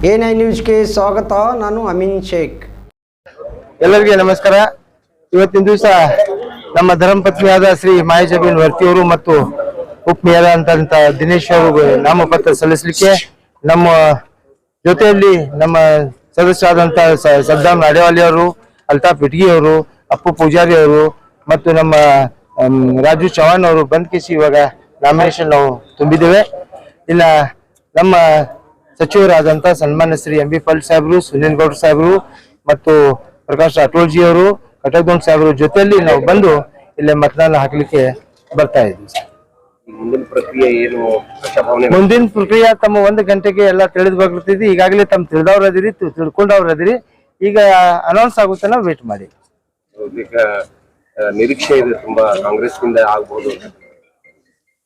ಎ9 ನ್ಯೂಸ್ಗೆ ಸ್ವಾಗತ. ನಾನು ಅಮೀನ್ ಶೇಖ್. ಎಲ್ಲರಿಗೆ ನಮಸ್ಕಾರ. ಇವತ್ತಿನ ದಿವಸ ನಮ್ಮ ಧರ್ಮಪತ್ನಿಯಾದ ಶ್ರೀ ಮಾಯಾಜಬೀನ್ ವರ್ತಿಯವರು ಮತ್ತು ಉಪಮೇಯರಾದಂತ ದಿನೇಶ್ ಅವರು ನಾಮಪತ್ರ ಸಲ್ಲಿಸಲಿಕ್ಕೆ ನಮ್ಮ ಜೊತೆಯಲ್ಲಿ ನಮ್ಮ ಸದಸ್ಯರಾದಂತ ಸದ್ದಾಂ ನಾಡೇವಾಲಿ ಅವರು, ಅಲ್ತಾಫ್ ಇಟ್ಗಿ ಅವರು, ಅಪ್ಪು ಪೂಜಾರಿ ಅವರು ಮತ್ತು ನಮ್ಮ ರಾಜು ಚವಾಣ್ ಅವರು ಬಂದ್ಕಿಸಿ ಇವಾಗ ನಾಮಿನೇಷನ್ ನಾವು ತುಂಬಿದ್ದೇವೆ. ಇನ್ನ ನಮ್ಮ ಸಚಿವರಾದಂತ ಸನ್ಮಾನ್ಯ ಶ್ರೀ ಎಂ ಬಿ ಪಾಟೀಲ್ ಸಾಹೇಬರು, ಸುನೀಲ್ ಗೌಡ್ರ ಸಾಹೇಬರು ಮತ್ತು ಪ್ರಕಾಶ್ ರಾಠೋಡ್ಜಿ ಅವರು, ಕಟಕ್ದೊಂಡ್ ಸಾಹೇಬರು ಜೊತೆಯಲ್ಲಿ ನಾವು ಬಂದು ಇಲ್ಲೇ ಮತದಾನ ಹಾಕ್ಲಿಕ್ಕೆ ಬರ್ತಾ ಇದ್ವಿ. ಮುಂದಿನ ಪ್ರಕ್ರಿಯೆ ತಮ್ಮ 1 ಗಂಟೆಗೆ ಎಲ್ಲ ತಿಳಿದು ಬರ್ತಿದ್ವಿ. ಈಗಾಗಲೇ ತಮ್ಮ ತಿಳಿದವ್ರ ಅದಿರಿ, ತಿಳ್ಕೊಂಡವ್ರ ಅದಿರಿ. ಈಗ ಅನೌನ್ಸ್ ಆಗುತ್ತೆ, ನಾವು ವೇಟ್ ಮಾಡಿ. ನಿರೀಕ್ಷೆ ಇದೆ ತುಂಬಾ ಕಾಂಗ್ರೆಸ್ ನಿಂದ ಆಗ್ಬಹುದು.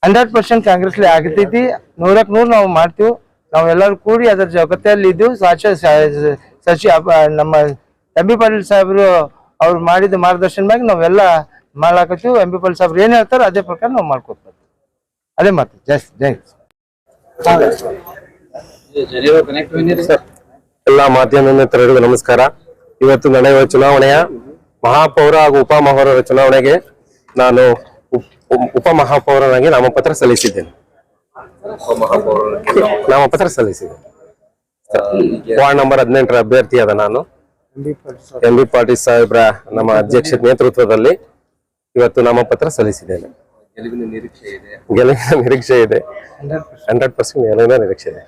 100% ಕಾಂಗ್ರೆಸ್ ಆಗತೈತಿ. 100ಕ್ಕೆ 100 ನಾವು ಮಾಡ್ತೀವಿ. ನಾವೆಲ್ಲರೂ ಕೂಡಿ ಅದರ ಜಗತ್ತಲ್ಲಿ ಇದ್ದೀವಿ. ನಮ್ಮ ಎಂ ಬಿ ಪಾಟೀಲ್ ಸಾಹೇಬರು ಅವ್ರು ಮಾಡಿದ ಮಾರ್ಗದರ್ಶನ ಮ್ಯಾಗ ನಾವೆಲ್ಲ ಮಾಡ್ಲಾಕತ್ತೀವಿ. ಎಂ ಬಿ ಪಾಟೀಲ್ ಸಾಹೇಬ್ರು ಏನ್ ಹೇಳ್ತಾರೋ ಅದೇ ಪ್ರಕಾರ ನಾವು ಮಾಡ್ಕೊತೀವಿ. ಅದೇ ಮಾತು. ಜೈ ಎಲ್ಲ ಮಾಧ್ಯಮ ಮಿತ್ರರಿಗೂ ನಮಸ್ಕಾರ. ಇವತ್ತು ನಡೆಯುವ ಚುನಾವಣೆಯ ಮಹಾಪೌರ ಹಾಗೂ ಉಪಮಹಾಪೌರರ ಚುನಾವಣೆಗೆ ನಾನು ಉಪಮಹಾಪೌರನಾಗಿ ನಾಮಪತ್ರ ಸಲ್ಲಿಸಿದ್ದೇನೆ. ವಾರ್ಡ್ ನಂಬರ್ 18ರ ಅಭ್ಯರ್ಥಿಯಾದ ನಾನು ಎಂ ಬಿ ಪಾಟೀಲ್ ಸಾಹೇಬ್ರ ನಮ್ಮ ಅಧ್ಯಕ್ಷ ನೇತೃತ್ವದಲ್ಲಿ ಇವತ್ತು ನಾಮಪತ್ರ ಸಲ್ಲಿಸಿದ್ದೇನೆ. ಗೆಲುವಿನ ನಿರೀಕ್ಷೆ ಇದೆ. 100% ಗೆಲುವಿನ ನಿರೀಕ್ಷೆ ಇದೆ.